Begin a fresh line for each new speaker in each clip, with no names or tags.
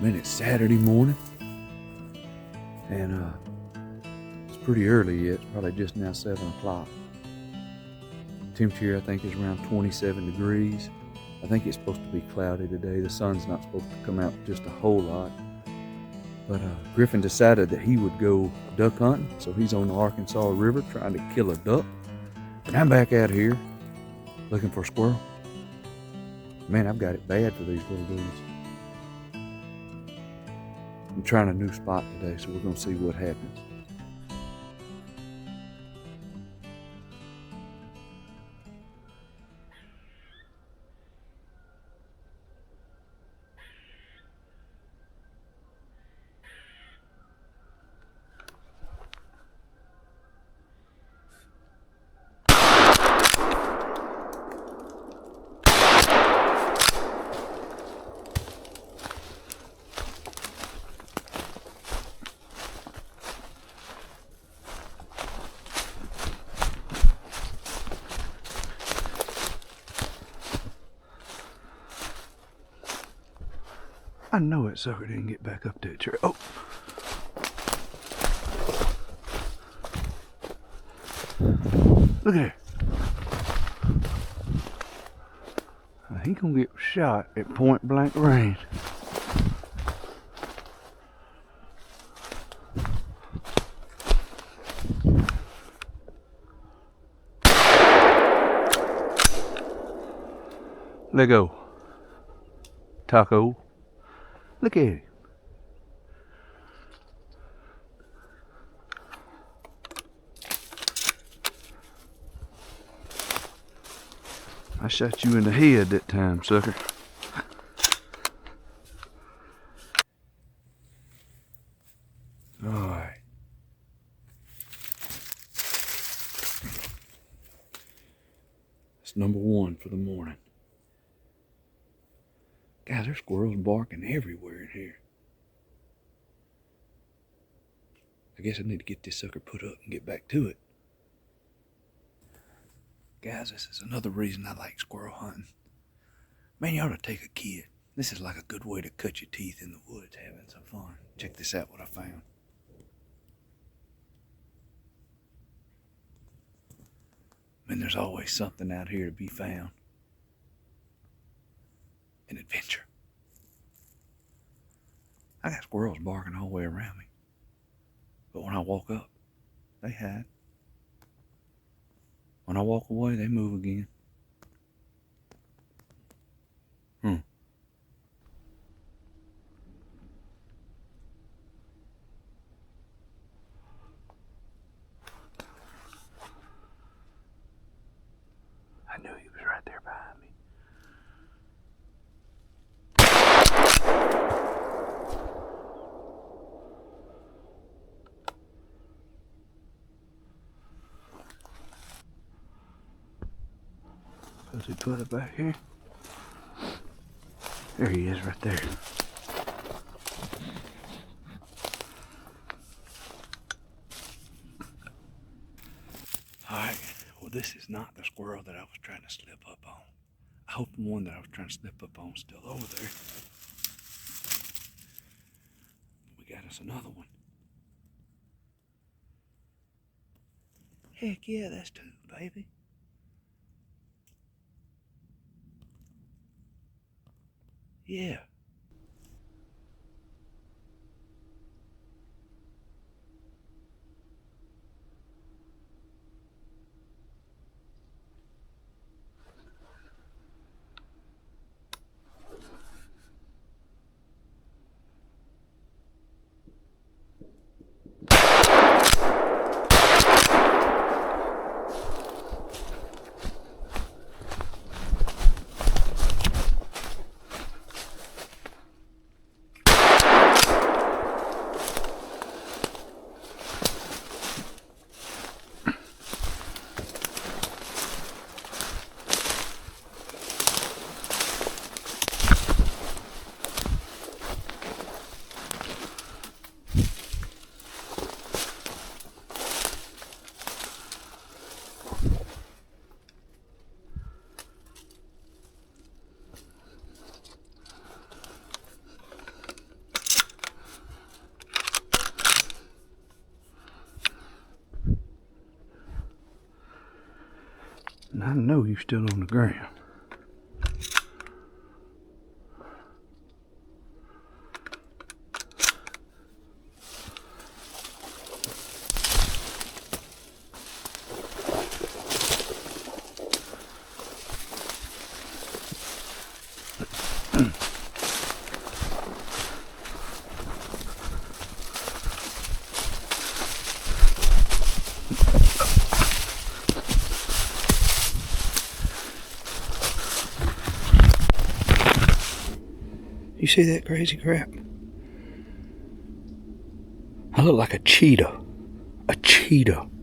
Man, it's Saturday morning, and it's pretty early yet. It's probably just now 7 o'clock. Temperature, I think, is around 27 degrees. I think it's supposed to be cloudy today. The sun's not supposed to come out just a whole lot. But Griffin decided that he would go duck hunting, so he's on the Arkansas River trying to kill a duck. And I'm back out here looking for a squirrel. Man, I've got it bad for these little dudes. I'm trying a new spot today, so we're going to see what happens. I know that sucker didn't get back up that tree. Oh! Look at that. He gonna get shot at point blank range. Let go. Taco. Look at it. I shot you in the head that time, sucker. Alright. That's number one for the morning. God, there's squirrels barking everywhere in here. I guess I need to get this sucker put up and get back to it. Guys, this is another reason I like squirrel hunting. Man, you ought to take a kid. This is like a good way to cut your teeth in the woods, having some fun. Check this out, what I found. Man, there's always something out here to be found. An adventure. I got squirrels barking all the way around me. But when I walk up, they hide. When I walk away, they move again. I knew he was right there behind me. Does he put it back here? There he is right there. Alright, well this is not the squirrel that I was trying to slip up on. I hope the one that I was trying to slip up on is still over there. We got us another one. Heck yeah, that's two, baby. Yeah.
And I know you're still on the ground. You see that crazy crap? I look like a cheetah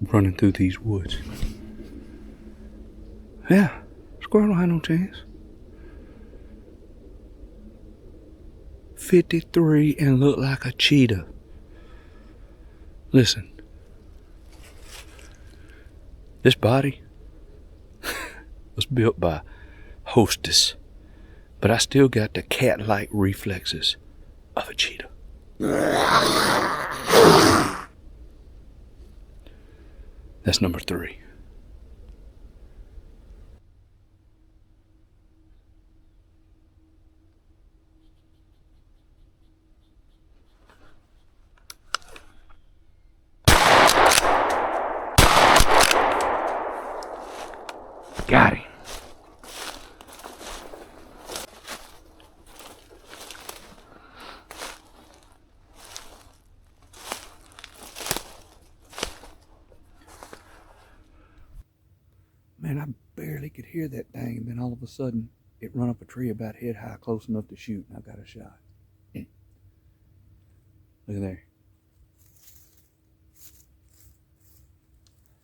running through these woods. Yeah, squirrel don't have no chance. 53 and look like a cheetah. Listen, this body was built by Hostess, but I still got the cat-like reflexes of a cheetah. That's number 3. Got him.
Man, I barely could hear that thing, and then all of a sudden, it run up a tree about head high, close enough to shoot, and I got a shot. Look at there.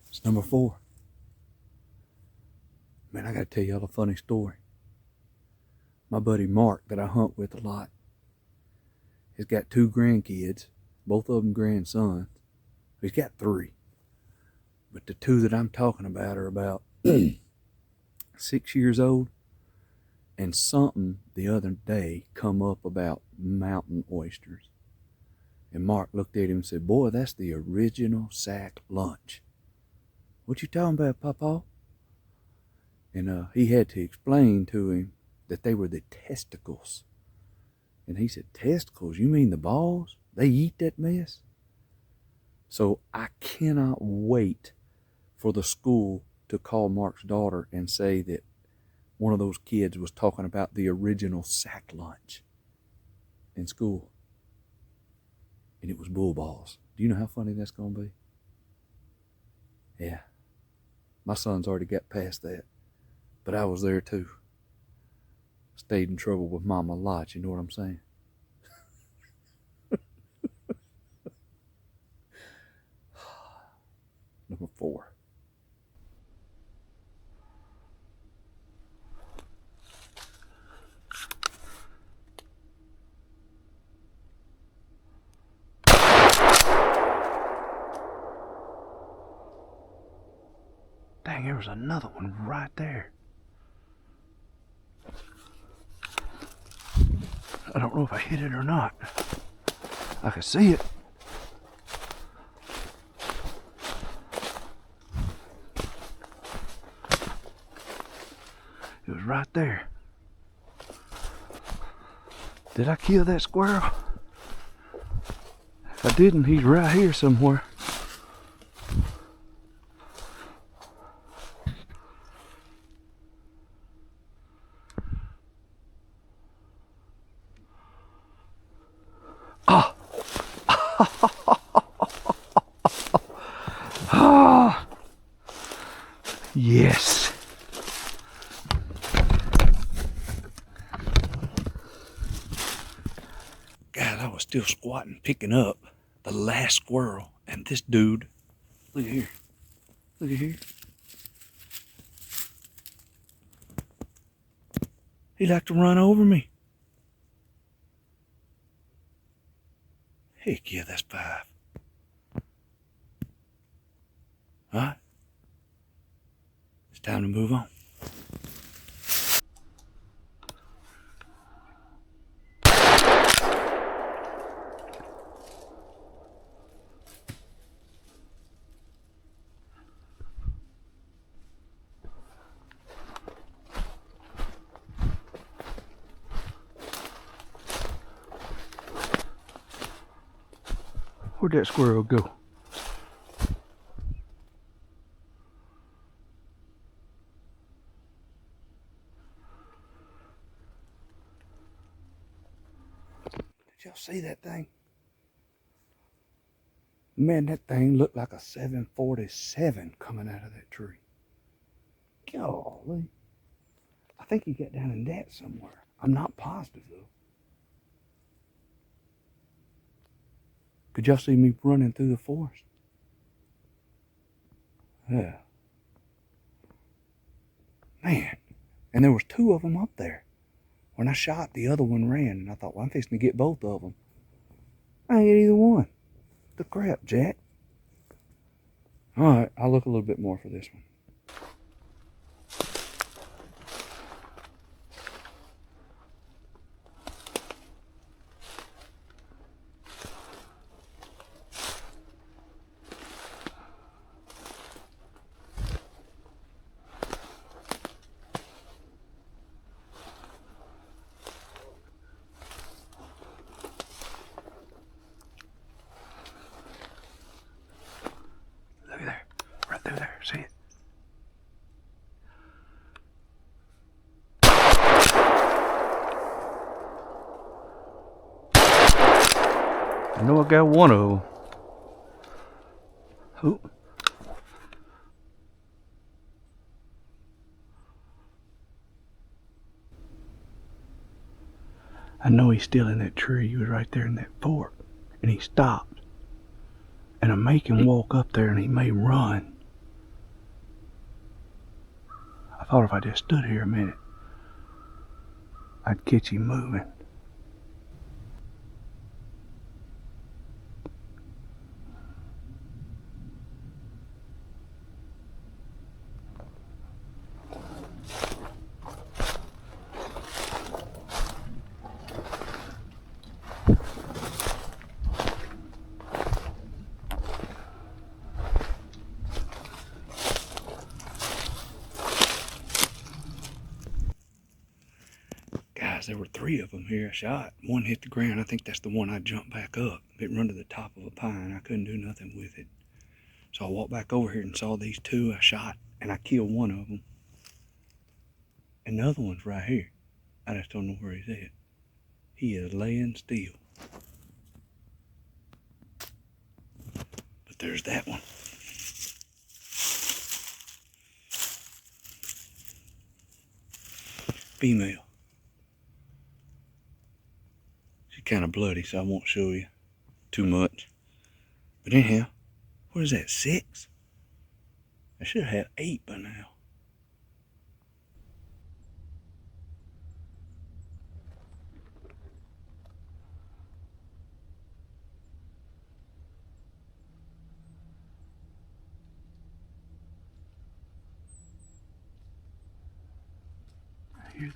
It's number 4. Man, I gotta tell y'all a funny story. My buddy Mark, that I hunt with a lot, has got 2 grandkids, both of them grandsons. He's got 3. But the 2 that I'm talking about are about 6 years old, and something the other day come up about mountain oysters. And Mark looked at him and said, "Boy, that's the original sack lunch." "What you talking about, Papa?" And he had to explain to him that they were the testicles. And he said, "Testicles? You mean the balls? They eat that mess?" So I cannot wait for the school to call Mark's daughter and say that one of those kids was talking about the original sack lunch in school. And it was bull balls. Do you know how funny that's going to be? Yeah. My son's already got past that. But I was there too. Stayed in trouble with Mama a lot, you know what I'm saying? Number 4.
Dang, there was another one right there. I don't know if I hit it or not. I can see it. It was right there. Did I kill that squirrel? If I didn't, he's right here somewhere. Ah! Ah! Yes.
God, I was still squatting, picking up the last squirrel. And this dude, look at here. Look at here. He liked to run over me. Heck yeah, that's 5. All right. It's time to move on.
Where'd that squirrel go?
Did y'all see that thing? Man, that thing looked like a 747 coming out of that tree. Golly. I think he got down in that somewhere. I'm not positive though. Could y'all see me running through the forest? Yeah. Man, and there was two of them up there. When I shot, the other one ran, and I thought, well, I'm fixing to get both of them. I ain't get either one. The crap, Jack. All right, I'll look a little bit more for this one.
Look at there. Right through there. See it? I know I got one of them. Oh. I know he's still in that tree. He was right there in that fork. And he stopped. And I make him walk up there and he may run. I thought if I just stood here a minute, I'd catch him moving.
Guys, there were three of them here I shot. One hit the ground. I think that's the one I jumped back up. It run to the top of a pine. I couldn't do nothing with it. So I walked back over here and saw these two I shot, and I killed one of them. And the other one's right here. I just don't know where he's at. He is laying still. But there's that one. Female. She's kind of bloody, so I won't show you too much. But anyhow, what is that, 6? I should have had 8 by now.
I hear this.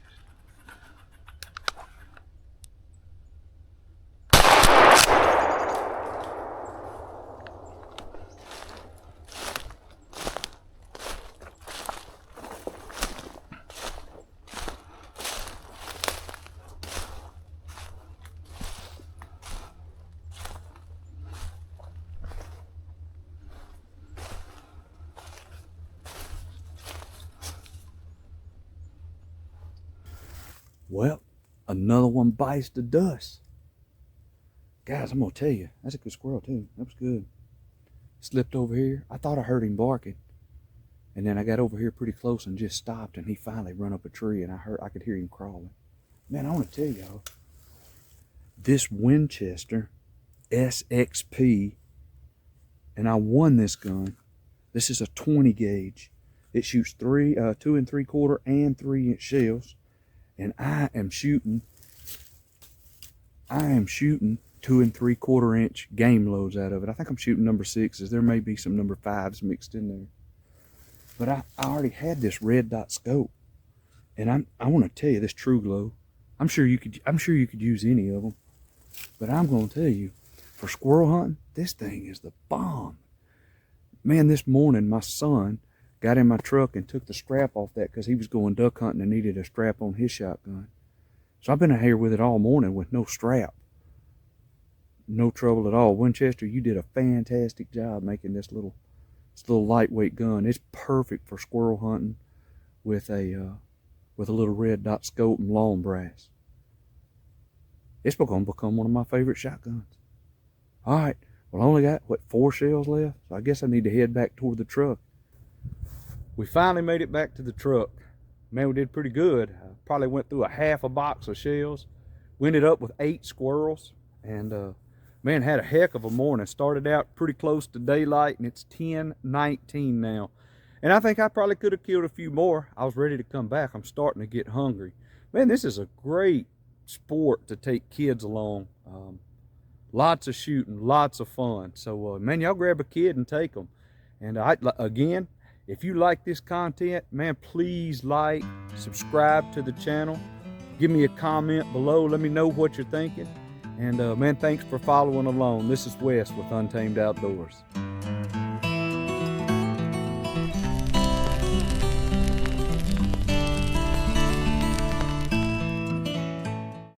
Well, another one bites the dust. Guys, I'm going to tell you, that's a good squirrel too. That was good. Slipped over here. I thought I heard him barking. And then I got over here pretty close and just stopped, and he finally run up a tree, and I could hear him crawling. Man, I want to tell y'all, this Winchester SXP, and I won this gun. This is a 20 gauge. It shoots 2 3/4 and 3-inch shells. And I am shooting 2 3/4-inch game loads out of it. I think I'm shooting number 6s. There may be some number 5s mixed in there. But I already had this red dot scope. And I want to tell you, this True Glow, I'm sure you could use any of them. But I'm going to tell you, for squirrel hunting, this thing is the bomb. Man, this morning my son got in my truck and took the strap off that because he was going duck hunting and needed a strap on his shotgun. So I've been out here with it all morning with no strap. no trouble at all. Winchester, you did a fantastic job making this little lightweight gun. It's perfect for squirrel hunting with a little red dot scope and long brass. It's going to become one of my favorite shotguns. All right, well, I only got, 4 shells left? So I guess I need to head back toward the truck. We finally made it back to the truck. Man, we did pretty good. I probably went through a half a box of shells. We ended up with 8 squirrels, and man, had a heck of a morning. Started out pretty close to daylight, and it's 10:19 now. And I think I probably could have killed a few more. I was ready to come back. I'm starting to get hungry. Man, this is a great sport to take kids along. Lots of shooting, lots of fun. So, man, y'all grab a kid and take them. And again, if you like this content, man, please like, subscribe to the channel. Give me a comment below. Let me know what you're thinking. And man, thanks for following along. This is Wes with Untamed Outdoors.